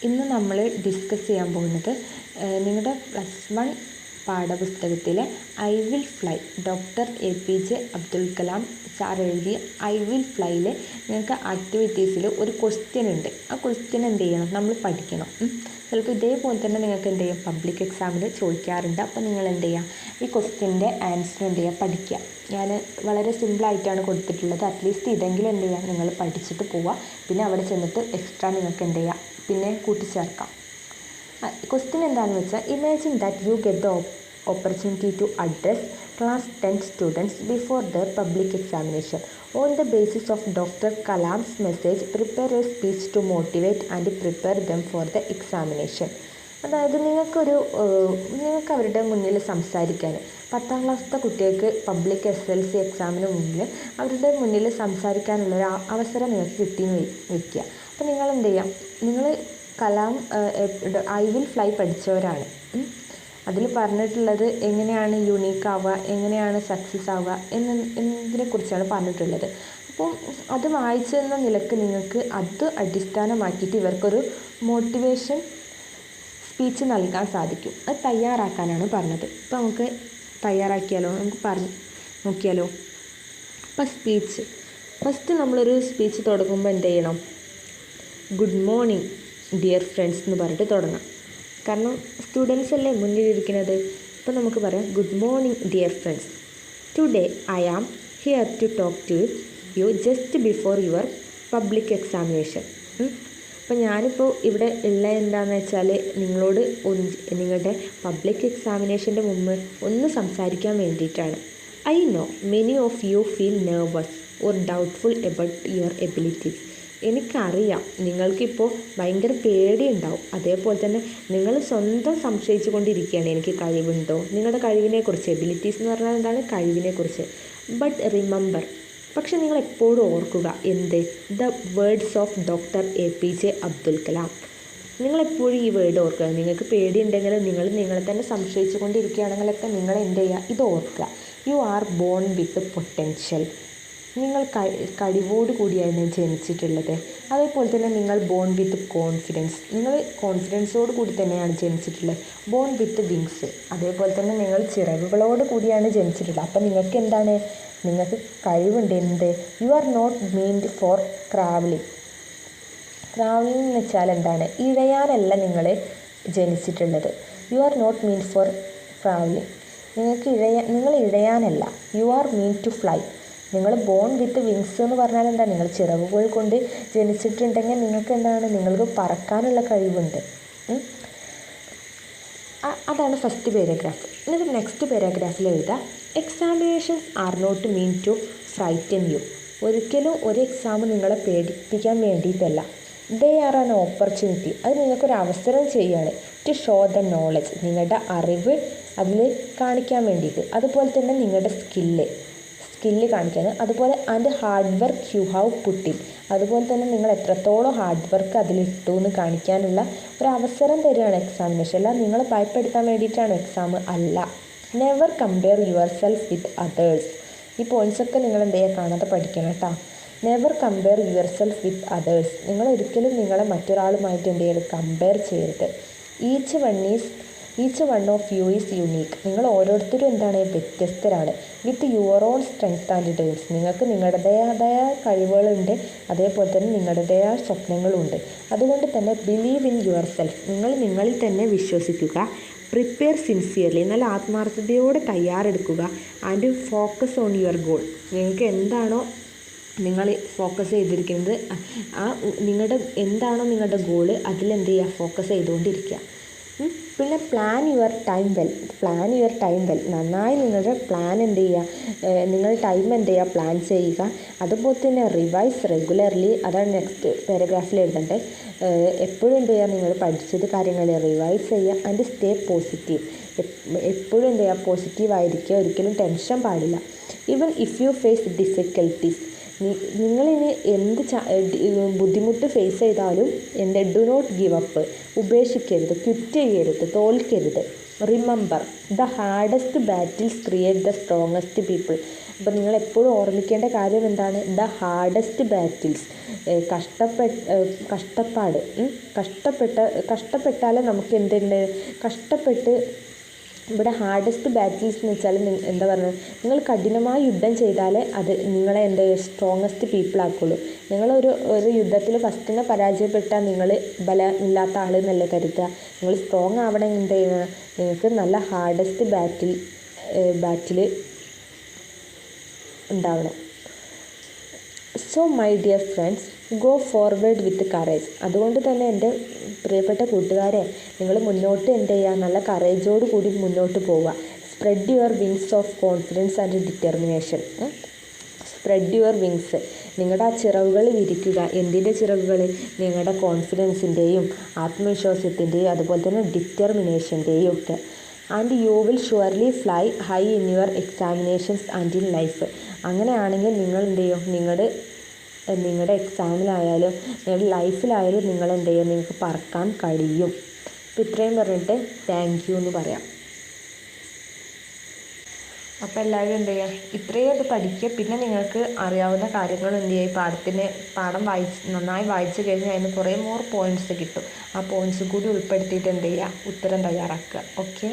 ഇന്ന് നമ്മൾ ഡിസ്കസ് ചെയ്യാൻ പോകുന്നത് നിങ്ങളുടെ +1 പാഠപുസ്തകത്തിലെ I will fly doctor APJ Abdul Kalam sir എഴുതിയ ഐ വിൽ ഫ്ലൈയിൽ നിങ്ങൾക്ക് ആക്ടിവിറ്റീസിൽ ഒരു ക്വസ്റ്റ്യൻ ഉണ്ട്. ആ ക്വസ്റ്റ്യൻ എന്ത് ചെയ്യണം, നമ്മൾ പഠിക്കണം. ചിലപ്പോൾ ഇതേപോലെ തന്നെ നിങ്ങൾക്ക് എന്ത് ചെയ്യാം, പബ്ലിക് എക്സാമിന് ചോദിക്കാറുണ്ട്. അപ്പോൾ നിങ്ങൾ എന്ത് ചെയ്യുക, ഈ ക്വസ്റ്റ്യൻ്റെ ആൻസർ എന്ത് ചെയ്യുക, പഠിക്കുക. ഞാൻ വളരെ സിമ്പിളായിട്ടാണ് കൊടുത്തിട്ടുള്ളത്. അറ്റ്ലീസ്റ്റ് ഇതെങ്കിലും എന്ത് ചെയ്യുക, നിങ്ങൾ പഠിച്ചിട്ട് പോവുക. പിന്നെ അവിടെ ചെന്നിട്ട് എക്സ്ട്രാ നിങ്ങൾക്ക് എന്ത് ചെയ്യുക, പിന്നെ കൂട്ടിച്ചേർക്കാം. ക്വസ്റ്റ്യൻ എന്താണെന്ന് വെച്ചാൽ, imagine that you get the opportunity to address class 10 students before their public examination. On the basis of Dr. Kalam's message, prepare a speech to motivate and prepare them for the examination. അതായത് നിങ്ങൾക്ക് അവരുടെ മുന്നിൽ സംസാരിക്കാൻ, 10ാം ക്ലാസ്സിലത്തെ കുട്ടികൾക്ക് public SLC എക്സാമിന് മുന്നിൽ അവരുടെ മുന്നിൽ സംസാരിക്കാനുള്ളൊരു അവസരം നിങ്ങൾക്ക് കിട്ടിയെന്ന് വയ്ക്കുക. അപ്പോൾ നിങ്ങൾ എന്ത് ചെയ്യാം, നിങ്ങൾ കലാം ഐ വിൽ ഫ്ലൈ പഠിച്ചവരാണ്. അതിൽ പറഞ്ഞിട്ടുള്ളത് എങ്ങനെയാണ് യുണീക്ക് ആവുക, എങ്ങനെയാണ് സക്സസ് ആവുക എന്നതിനെക്കുറിച്ചാണ് പറഞ്ഞിട്ടുള്ളത്. അപ്പം അത് വായിച്ചെന്ന നിലക്ക് നിങ്ങൾക്ക് അത് അടിസ്ഥാനമാക്കിയിട്ട് ഇവർക്കൊരു മോട്ടിവേഷൻ സ്പീച്ച് നൽകാൻ സാധിക്കും. അത് തയ്യാറാക്കാനാണ് പറഞ്ഞത്. ഇപ്പോൾ നമുക്ക് തയ്യാറാക്കിയാലോ, നമുക്ക് നോക്കിയാലോ. അപ്പോൾ സ്പീച്ച് ഫസ്റ്റ് നമ്മളൊരു സ്പീച്ച് തുടങ്ങുമ്പോൾ എന്ത് ചെയ്യണം, ഗുഡ് മോർണിംഗ് ഡിയർ ഫ്രണ്ട്സ് എന്ന് പറഞ്ഞിട്ട് തുടങ്ങാം. കാരണം സ്റ്റുഡൻസ് അല്ലേ മുന്നിലിരിക്കുന്നത്. ഇപ്പോൾ നമുക്ക് പറയാം, good morning dear friends, today I am here to talk to you just before your public examination. അപ്പോൾ ഞാനിപ്പോൾ ഇവിടെ ഉള്ള എന്താണെന്ന് വെച്ചാൽ, നിങ്ങളോട് നിങ്ങളുടെ പബ്ലിക് എക്സാമിനേഷൻ്റെ മുമ്പ് ഒന്ന് സംസാരിക്കാൻ വേണ്ടിയിട്ടാണ്. I know many of you feel nervous or doubtful about your abilities. എനിക്കറിയാം നിങ്ങൾക്കിപ്പോൾ ഭയങ്കര പേടിയുണ്ടാവും. അതേപോലെ തന്നെ നിങ്ങൾ സ്വന്തം സംശയിച്ചു കൊണ്ടിരിക്കുകയാണ്, എനിക്ക് കഴിവുണ്ടോ, നിങ്ങളുടെ കഴിവിനെക്കുറിച്ച്. എബിലിറ്റീസ് എന്ന് പറഞ്ഞാൽ എന്താണ്, കഴിവിനെക്കുറിച്ച്. ബട്ട് റിമെമ്പർ, പക്ഷെ നിങ്ങൾ എപ്പോഴും ഓർക്കുക എന്ത്, the words of doctor APJ Abdul Kalam. നിങ്ങളെപ്പോഴും ഈ വേർഡ് ഓർക്കുക. നിങ്ങൾക്ക് പേടിയുണ്ടെങ്കിൽ, നിങ്ങളെ തന്നെ സംശയിച്ചു കൊണ്ടിരിക്കുകയാണെങ്കിലൊക്കെ നിങ്ങൾ എന്ത് ചെയ്യുക, ഇത് ഓർക്കുക. You are bone with potential. നിങ്ങൾ കഴിവോട് കൂടിയാണ് ജനിച്ചിട്ടുള്ളത്. അതേപോലെ തന്നെ നിങ്ങൾ ബോൺ വിത്ത് കോൺഫിഡൻസ്. നിങ്ങൾ കോൺഫിഡൻസോട് കൂടി തന്നെയാണ് ജനിച്ചിട്ടുള്ളത്. Bone with wings. അതേപോലെ തന്നെ നിങ്ങൾ ചിറകുകളോട് കൂടിയാണ് ജനിച്ചിട്ടുള്ളത്. അപ്പം നിങ്ങൾക്ക് എന്താണ്, നിങ്ങൾക്ക് കഴിവുണ്ട്. എന്ത്, you are not meant for crawling. Crawling എന്ന് വെച്ചാൽ എന്താണ്, ഇഴയാനല്ല നിങ്ങൾ ജനിച്ചിട്ടുള്ളത്. You are not meant for travelling. നിങ്ങൾ ഇഴയാനല്ല. You are meant to fly. നിങ്ങൾ ബോൺ വിത്ത് വിങ്സ് എന്ന് പറഞ്ഞാൽ എന്താ, നിങ്ങൾ ചിറകുകൾ കൊണ്ട് ജനിച്ചിട്ടുണ്ടെങ്കിൽ നിങ്ങൾക്ക് എന്താണ്, നിങ്ങൾക്ക് പറക്കാനുള്ള കഴിവുണ്ട്. അതാണ് ഫസ്റ്റ് പാരഗ്രാഫ്. എന്നിട്ട് നെക്സ്റ്റ് പാരഗ്രാഫിൽ എഴുതാം, examinations are not meant to frighten you. ഒരിക്കലും ഒരു എക്സാം നിങ്ങളെ പേടിപ്പിക്കാൻ വേണ്ടിയിട്ടല്ല. They are an opportunity. അത് നിങ്ങൾക്കൊരു അവസരം ചെയ്യുകയാണ്. ടു ഷോ ദ നോളജ്, നിങ്ങളുടെ അറിവ് അതിൽ കാണിക്കാൻ വേണ്ടിയിട്ട്. അതുപോലെ തന്നെ നിങ്ങളുടെ സ്കില്ല് കാണിക്കാൻ. അതുപോലെ and hard work you have put in. അതുപോലെ തന്നെ നിങ്ങൾ എത്രത്തോളം ഹാർഡ് വർക്ക് അതിലിട്ടു എന്ന് കാണിക്കാനുള്ള ഒരു അവസരം തരികയാണ് എക്സാമിനേഷൻ. അല്ല നിങ്ങളെ ഭയപ്പെടുത്താൻ വേണ്ടിയിട്ടാണ് എക്സാം, അല്ല. Never compare yourself with others. ഈ പോയിൻറ്റ്സൊക്കെ നിങ്ങൾ എന്ത് ചെയ്യുക, കാണാതെ പഠിക്കണം കേട്ടോ. Never compare yourself with others. നിങ്ങൾ ഒരിക്കലും നിങ്ങളെ മറ്റൊരാളുമായിട്ട് എന്ത് ചെയ്യരുത്, കമ്പയർ ചെയ്യരുത്. Each one of you is unique. നിങ്ങൾ ഓരോരുത്തരും എന്താണ്, വ്യത്യസ്തരാണ്. With your own strength and dreams. നിങ്ങൾക്ക് നിങ്ങളുടേതായ കഴിവുകളുണ്ട്, അതേപോലെ തന്നെ നിങ്ങളുടേതായ സ്വപ്നങ്ങളുണ്ട്. അതുകൊണ്ട് തന്നെ ബിലീവ് ഇൻ യുവർ സെൽഫ്. നിങ്ങൾ നിങ്ങളിൽ തന്നെ വിശ്വസിക്കുക. Prepare sincerely. നല്ല ആത്മാർത്ഥതയോടെ തയ്യാറെടുക്കുക. And focus on your goal. നിങ്ങൾക്ക് എന്താണോ നിങ്ങൾ ഫോക്കസ് ചെയ്തിരിക്കുന്നത്, നിങ്ങളുടെ ഗോള് അതിലെന്ത് ചെയ്യുക, ഫോക്കസ് ചെയ്തുകൊണ്ടിരിക്കുക. പിന്നെ പ്ലാൻ യുവർ ടൈം വെൽ. നന്നായി നിങ്ങളുടെ പ്ലാൻ എന്ത് ചെയ്യുക, നിങ്ങൾ ടൈം എന്ത് ചെയ്യുക, പ്ലാൻ ചെയ്യുക. അതുപോലെ തന്നെ റിവൈസ് റെഗുലർലി. അതാണ് നെക്സ്റ്റ് പാരഗ്രാഫിൽ എഴുതേണ്ടത്. എപ്പോഴും എന്ത് ചെയ്യുക, നിങ്ങൾ പഠിച്ചത് കാര്യങ്ങൾ റിവൈസ് ചെയ്യുക. And stay positive. എപ്പോഴും എന്ത് ചെയ്യുക, പോസിറ്റീവായിരിക്കുക. ഒരിക്കലും ടെൻഷൻ പാടില്ല. Even if you face difficulties. നിങ്ങളിനി എന്ത് ബുദ്ധിമുട്ട് ഫേസ് ചെയ്താലും ഡു നോട്ട് ഗിവ് അപ്പ്. ഉപേക്ഷിക്കരുത്, ക്വിറ്റ് ചെയ്യരുത്, തോൽക്കരുത്. Remember, the hardest battles create the strongest people. അപ്പോൾ നിങ്ങൾ എപ്പോഴും ഓർമ്മിക്കേണ്ട കാര്യം എന്താണ്? ദ ഹാർഡസ്റ്റ് ബാറ്റിൽസ്, കഷ്ടപ്പാട്, കഷ്ടപ്പെട്ടാലേ നമുക്ക് എന്തുണ്ട്, കഷ്ടപ്പെട്ട് ഇവിടെ ഹാർഡസ്റ്റ് ബാറ്റിൽസ് എന്ന് വെച്ചാൽ എന്താ പറയുക, നിങ്ങൾ കഠിനമായ യുദ്ധം ചെയ്താലേ അത് നിങ്ങളെ എന്ത് സ്ട്രോങ്ങസ്റ്റ് പീപ്പിൾ ആക്കുള്ളൂ. നിങ്ങളൊരു യുദ്ധത്തിൽ ഫസ്റ്റിനെ പരാജയപ്പെട്ടാൽ നിങ്ങൾ ബലമില്ലാത്ത ആൾ എന്നല്ലേ കരുതുക. നിങ്ങൾ സ്ട്രോങ് ആവണമെങ്കിൽ എന്ത് ചെയ്യണം, നിങ്ങൾക്ക് നല്ല ഹാർഡസ്റ്റ് ബാറ്റിൽ ഉണ്ടാവണം. So my dear friends, go forward with courage. അതുകൊണ്ട് തന്നെ എൻ്റെ പ്രിയപ്പെട്ട കൂട്ടുകാരെ, നിങ്ങൾ മുന്നോട്ട് എന്ത് ചെയ്യുക, നല്ല കറേജോട് കൂടി മുന്നോട്ട് പോവുക. Spread your wings of confidence and determination. Spread your wings, നിങ്ങളുടെ ആ ചിറകുകൾ വിരിക്കുക. എന്തിൻ്റെ ചിറകുകൾ? നിങ്ങളുടെ കോൺഫിഡൻസിൻ്റെയും ആത്മവിശ്വാസത്തിൻ്റെയും അതുപോലെ തന്നെ ഡിറ്റർമിനേഷൻ്റെയും ഒക്കെ. And you will surely fly high in your examinations and in life. അങ്ങനെയാണെങ്കിൽ നിങ്ങൾ എന്ത് ചെയ്യും, നിങ്ങളുടെ എക്സാമിലായാലും നിങ്ങളുടെ ലൈഫിലായാലും നിങ്ങൾ എന്ത് ചെയ്യും, നിങ്ങൾക്ക് പറക്കാൻ കഴിയും. അപ്പോൾ ഇത്രയും പറഞ്ഞിട്ട് താങ്ക് യു എന്ന് പറയാം. അപ്പോൾ എല്ലാവരും എന്ത് ചെയ്യുക, ഇത്രയും അത് പഠിക്കുക. പിന്നെ നിങ്ങൾക്ക് അറിയാവുന്ന കാര്യങ്ങൾ എന്ത് ചെയ്യുക, പാഠം നന്നായി വായിച്ചു കഴിഞ്ഞാൽ അതിന് കുറേ മോർ പോയിൻറ്റ്സ് കിട്ടും. ആ പോയിൻറ്റ്സ് കൂടി ഉൾപ്പെടുത്തിയിട്ട് എന്ത് ചെയ്യുക, ഉത്തരം തയ്യാറാക്കുക. ഓക്കെ.